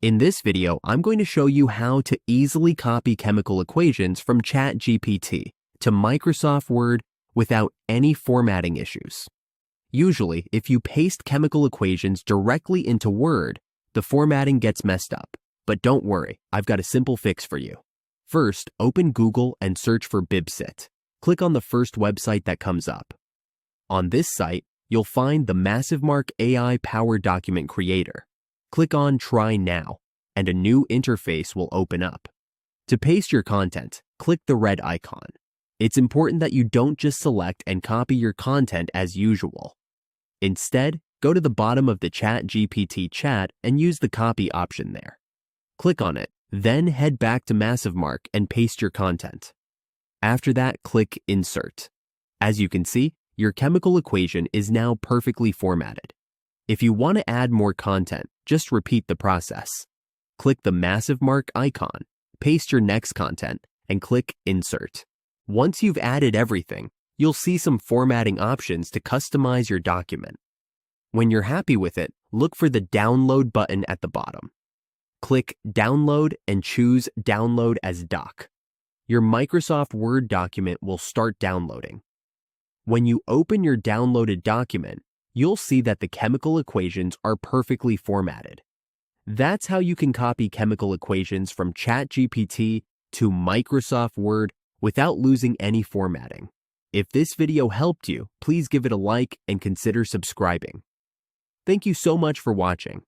In this video, I'm going to show you how to easily copy chemical equations from Chat GPT to Microsoft Word without any formatting issues. Usually, if you paste chemical equations directly into Word, the formatting gets messed up. But don't worry, I've got a simple fix for you. First, open Google and search for Bibset. Click on the first website that comes up. On this site, you'll find the MassiveMark AI-powered document creator. Click on Try Now, and a new interface will open up. To paste your content, click the red icon. It's important that you don't just select and copy your content as usual. Instead, go to the bottom of the Chat GPT chat and use the copy option there. Click on it, then head back to MassiveMark and paste your content. After that, click Insert. As you can see, your chemical equation is now perfectly formatted. If you want to add more content, just repeat the process. Click the MassiveMark icon, paste your next content, and click Insert. Once you've added everything, you'll see some formatting options to customize your document. When you're happy with it, look for the Download button at the bottom. Click Download and choose Download as Doc. Your Microsoft Word document will start downloading. When you open your downloaded document, you'll see that the chemical equations are perfectly formatted. That's how you can copy chemical equations from ChatGPT to Microsoft Word without losing any formatting. If this video helped you, please give it a like and consider subscribing. Thank you so much for watching.